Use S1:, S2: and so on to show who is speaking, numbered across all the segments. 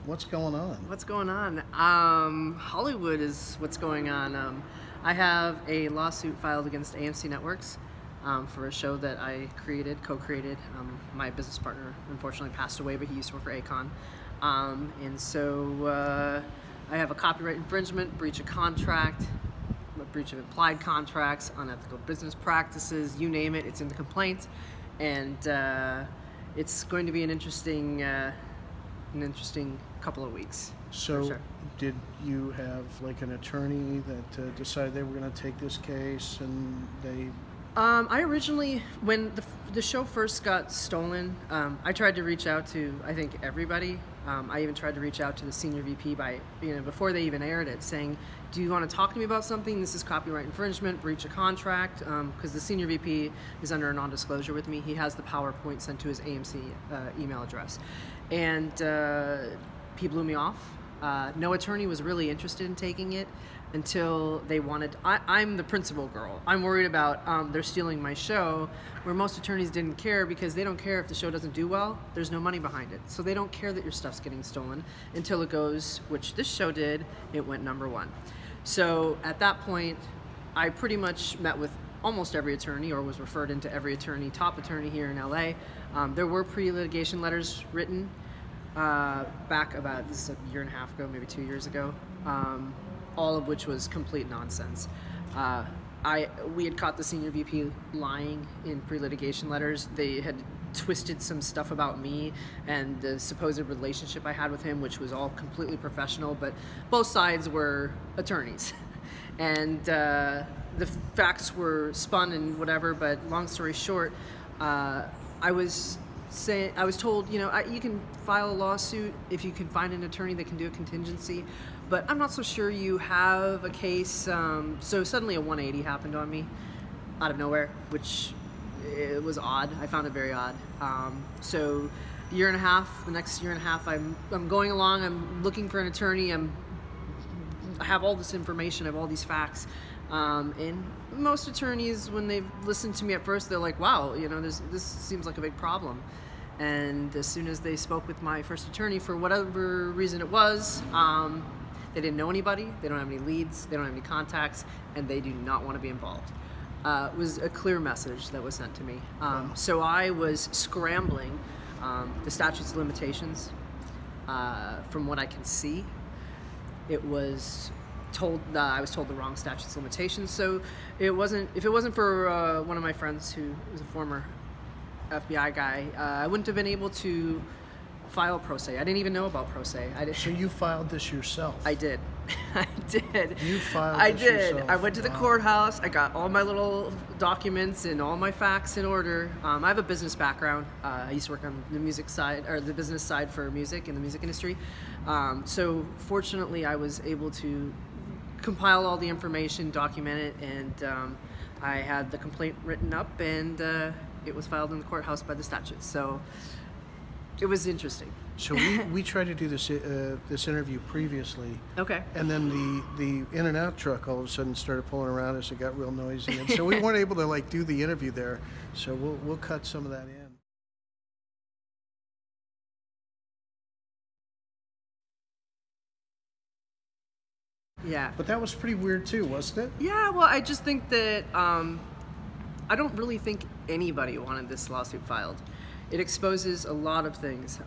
S1: What's going on?
S2: What's going on? Hollywood is what's going on. I have a lawsuit filed against AMC Networks for a show that I co-created. My business partner unfortunately passed away, but he used to work for Akon. And so I have a copyright infringement, breach of contract, breach of implied contracts, unethical business practices, you name it, it's in the complaint. And it's going to be an interesting couple of weeks.
S1: So
S2: sure.
S1: Did you have like an attorney that decided they were going to take this case, and they...
S2: I originally, when the show first got stolen, I tried to reach out to, I think, everybody. I even tried to reach out to the senior VP before they even aired it, saying, do you want to talk to me about something? This is copyright infringement, breach of contract, because the senior VP is under a non-disclosure with me. He has the PowerPoint sent to his AMC email address. And he blew me off. No attorney was really interested in taking it until they wanted... I'm the principal girl. I'm worried about they're stealing my show, where most attorneys didn't care because they don't care if the show doesn't do well. There's no money behind it. So they don't care that your stuff's getting stolen until it goes, which this show did, it went #1. So at that point, I pretty much met with almost every attorney, or was referred into every attorney, top attorney here in LA. There were pre-litigation letters written back about, this is a year and a half ago, maybe 2 years ago, all of which was complete nonsense. We had caught the senior VP lying in pre-litigation letters. They had twisted some stuff about me and the supposed relationship I had with him, which was all completely professional, but both sides were attorneys. And the facts were spun and whatever, but long story short, I was told, you can file a lawsuit if you can find an attorney that can do a contingency, but I'm not so sure you have a case. So suddenly a 180 happened on me out of nowhere, which it was odd. I found it very odd. So the next year and a half, I'm going along, I'm looking for an attorney, I have all this information, I have all these facts. And most attorneys, when they've listened to me at first, they're like, wow, this seems like a big problem. And as soon as they spoke with my first attorney, for whatever reason it was, they didn't know anybody, they don't have any leads, they don't have any contacts, and they do not want to be involved. It was a clear message that was sent to me. So I was scrambling the statutes of limitations. From what I can see, it was I was told the wrong statutes of limitations. So if it wasn't for one of my friends who was a former FBI guy, I wouldn't have been able to file pro se. I didn't even know about pro se.
S1: So you filed this yourself?
S2: I did. I did.
S1: You filed this yourself?
S2: I went to the courthouse. I got all my little documents and all my facts in order. I have a business background. I used to work on the music side, or the business side for music in the music industry. So fortunately, I was able to compile all the information, document it, and I had the complaint written up, and it was filed in the courthouse by the statutes. So it was interesting.
S1: So we tried to do this interview previously.
S2: Okay.
S1: And then the In-N-Out truck all of a sudden started pulling around us. It got real noisy, and so we weren't able to do the interview there. So we'll cut some of that in.
S2: Yeah.
S1: But that was pretty weird too, wasn't it?
S2: Yeah, well, I just think that I don't really think anybody wanted this lawsuit filed. It exposes a lot of things.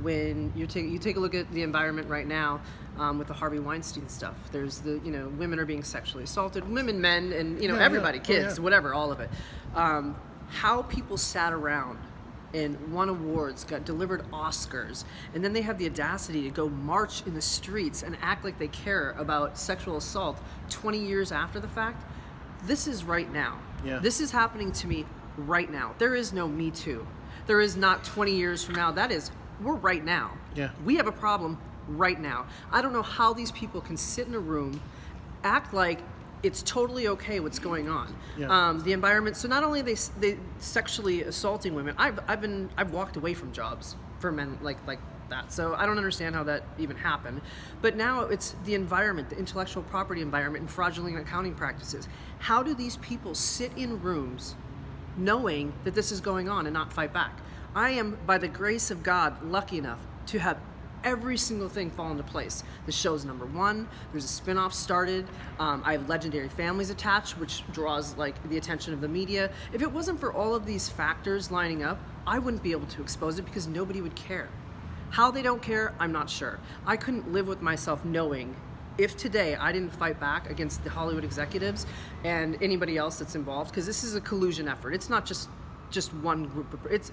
S2: When you take a look at the environment right now with the Harvey Weinstein stuff, there's women are being sexually assaulted, women, men, and everybody, kids, whatever, all of it. How people sat around and won awards, got delivered Oscars, and then they have the audacity to go march in the streets and act like they care about sexual assault 20 years after the fact. This is right now.
S1: Yeah.
S2: This is happening to me right now. There is no Me Too. There is not 20 years from now. We're right now.
S1: Yeah.
S2: We have a problem right now. I don't know how these people can sit in a room, act like it's totally okay what's going on.
S1: Yeah.
S2: The environment. So not only are they sexually assaulting women, I've walked away from jobs for men like that. So I don't understand how that even happened. But now it's the environment, the intellectual property environment, and fraudulent accounting practices. How do these people sit in rooms knowing that this is going on and not fight back? I am, by the grace of God, lucky enough to have every single thing fall into place. The show's #1. There's a spin-off started. I have legendary families attached, which draws like the attention of the media. If it wasn't for all of these factors lining up, I wouldn't be able to expose it because nobody would care. How they don't care, I'm not sure. I couldn't live with myself knowing if today I didn't fight back against the Hollywood executives and anybody else that's involved, because this is a collusion effort. It's not just one group of, it's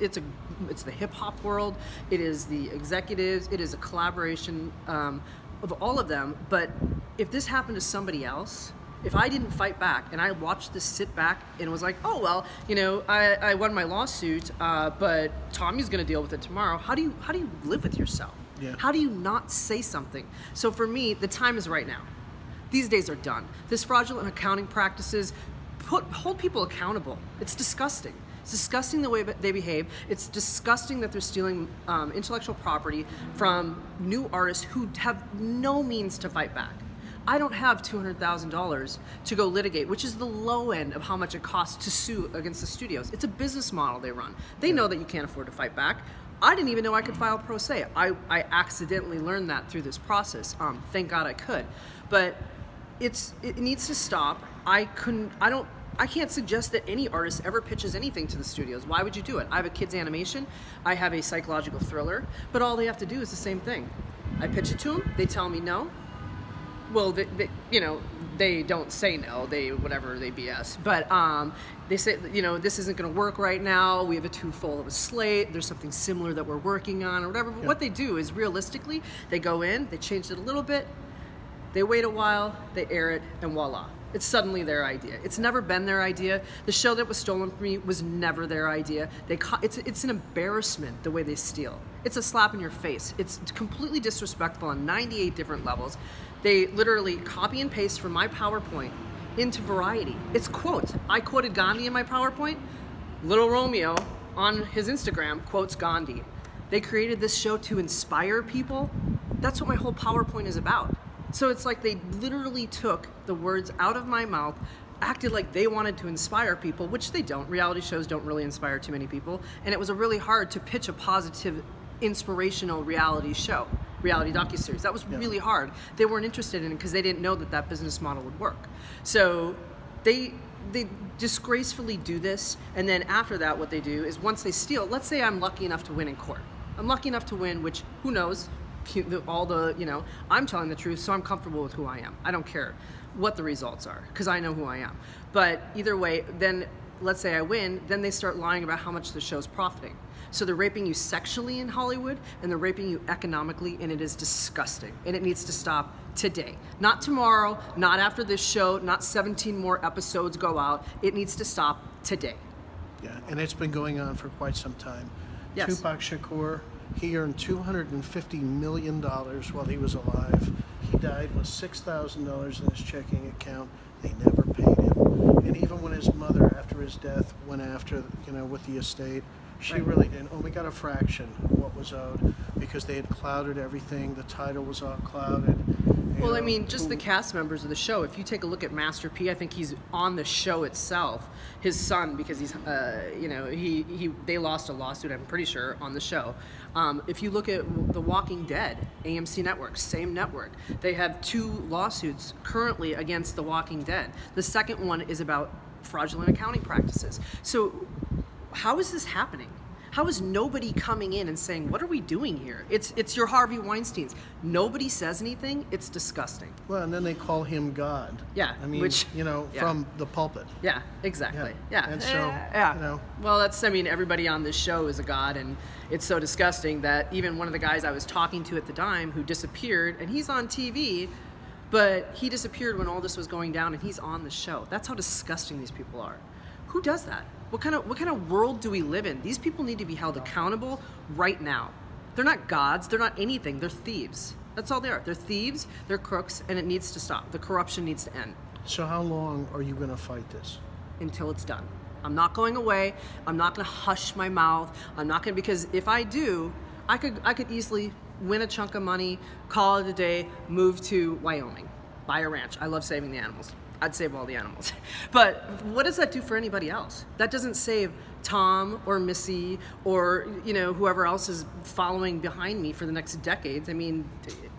S2: the hip hop world, it is the executives, it is a collaboration of all of them. But if this happened to somebody else, if I didn't fight back and I watched this sit back and was like, oh well, you know, I won my lawsuit, but Tommy's going to deal with it tomorrow. How do you live with yourself?
S1: Yeah.
S2: How do you not say something? So for me, the time is right now. These days are done. This fraudulent accounting practices hold people accountable. It's disgusting. It's disgusting the way they behave. It's disgusting that they're stealing intellectual property from new artists who have no means to fight back. I don't have $200,000 to go litigate, which is the low end of how much it costs to sue against the studios. It's a business model they run. They know that you can't afford to fight back. I didn't even know I could file pro se. I accidentally learned that through this process. Thank God I could. But it needs to stop. I can't suggest that any artist ever pitches anything to the studios. Why would you do it? I have a kids animation. I have a psychological thriller. But all they have to do is the same thing. I pitch it to them. They tell me no. Well, they don't say no. They BS. But they say, you know, this isn't going to work right now. We have a too full of a slate. There's something similar that we're working on or whatever. But what they do is realistically, they go in, they change it a little bit, they wait a while, they air it, and voila. It's suddenly their idea. It's never been their idea. The show that was stolen from me was never their idea. It's an embarrassment the way they steal. It's a slap in your face. It's completely disrespectful on 98 different levels. They literally copy and paste from my PowerPoint into Variety. It's quotes. I quoted Gandhi in my PowerPoint. Little Romeo on his Instagram quotes Gandhi. They created this show to inspire people. That's what my whole PowerPoint is about. So it's like they literally took the words out of my mouth, acted like they wanted to inspire people, which they don't. Reality shows don't really inspire too many people. And it was really hard to pitch a positive, inspirational reality show, reality docuseries. That was really hard. They weren't interested in it because they didn't know that business model would work. So they disgracefully do this, and then after that what they do is once they steal, let's say I'm lucky enough to win in court. I'm lucky enough to win, which who knows, I'm telling the truth, so I'm comfortable with who I am. I don't care what the results are because I know who I am. But either way, then let's say I win, then they start lying about how much the show's profiting. So they're raping you sexually in Hollywood and they're raping you economically, and it is disgusting. And it needs to stop today. Not tomorrow, not after this show, not 17 more episodes go out. It needs to stop today.
S1: Yeah, and it's been going on for quite some time.
S2: Yes.
S1: Tupac Shakur, he earned $250 million while he was alive. He died with $6,000 in his checking account. They never paid him. And even when his mother, after his death, went after, with the estate, she really didn't. Only got a fraction of what was owed because they had clouded everything. The title was all clouded.
S2: Well, I mean, just the cast members of the show. If you take a look at Master P, I think he's on the show itself. His son, because he's, they lost a lawsuit, I'm pretty sure, on the show. If you look at The Walking Dead, AMC Network, same network. They have 2 lawsuits currently against The Walking Dead. The second one is about fraudulent accounting practices. So how is this happening? How is nobody coming in and saying, what are we doing here? It's your Harvey Weinsteins. Nobody says anything. It's disgusting.
S1: Well, and then they call him God.
S2: Yeah.
S1: I mean, from the pulpit.
S2: Yeah, exactly. Yeah.
S1: And so,
S2: Well, everybody on this show is a god, and it's so disgusting that even one of the guys I was talking to at the time who disappeared, and he's on TV, but he disappeared when all this was going down, and he's on the show. That's how disgusting these people are. Who does that? What kind of world do we live in? These people need to be held accountable right now. They're not gods. They're not anything. They're thieves. That's all they are. They're thieves. They're crooks, and it needs to stop. The corruption needs to end.
S1: So how long are you going to fight this?
S2: Until it's done. I'm not going away. I'm not going to hush my mouth. I'm not going to, because if I do, I could easily win a chunk of money, call it a day, move to Wyoming, buy a ranch. I love saving the animals. I'd save all the animals. But what does that do for anybody else? That doesn't save Tom or Missy or, you know, whoever else is following behind me for the next decades. I mean,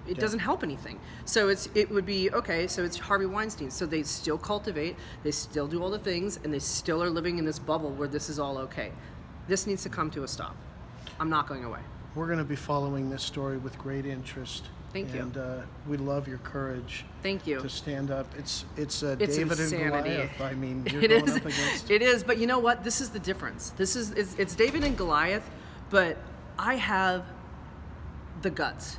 S2: it doesn't help anything. So it would be, okay, so it's Harvey Weinstein. So they still cultivate, they still do all the things, and they still are living in this bubble where this is all okay. This needs to come to a stop. I'm not going away.
S1: We're going to be following this story with great interest.
S2: Thank you.
S1: And we love your courage.
S2: Thank you.
S1: To stand up. It's David
S2: insanity.
S1: and Goliath. I mean, you're
S2: It
S1: going
S2: is.
S1: up against.
S2: It is. But you know what? This is the difference. It's David and Goliath, but I have the guts.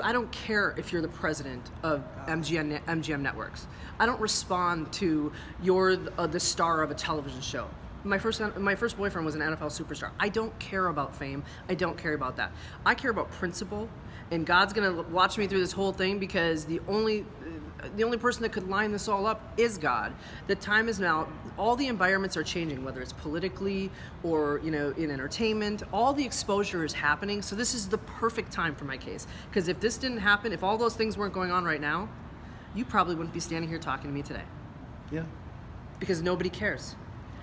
S2: I don't care if you're the president of MGM Networks. I don't respond to you're the star of a television show. My first boyfriend was an NFL superstar. I don't care about fame. I don't care about that. I care about principle, and God's gonna watch me through this whole thing because the only person that could line this all up is God. The time is now. All the environments are changing, whether it's politically or, you know, in entertainment. All the exposure is happening. So this is the perfect time for my case. Because if this didn't happen, if all those things weren't going on right now, you probably wouldn't be standing here talking to me today.
S1: Yeah.
S2: Because nobody cares.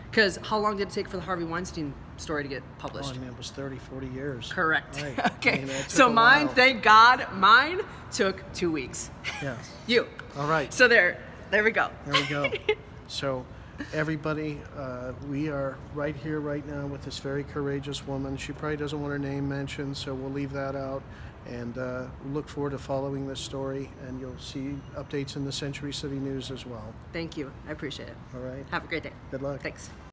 S2: Because how long did it take for the Harvey Weinstein story to get published?
S1: Oh, I mean, it was 30, 40 years.
S2: Correct.
S1: Right.
S2: Okay.
S1: I mean, that took
S2: So
S1: a
S2: mine,
S1: while.
S2: thank God, mine took 2 weeks.
S1: Yeah.
S2: You.
S1: All right.
S2: So there we go.
S1: There we go. So, everybody, we are right here, right now, with this very courageous woman. She probably doesn't want her name mentioned, so we'll leave that out. And look forward to following this story, and you'll see updates in the Century City News as well.
S2: Thank you. I appreciate it.
S1: All right.
S2: Have a great day.
S1: Good luck.
S2: Thanks.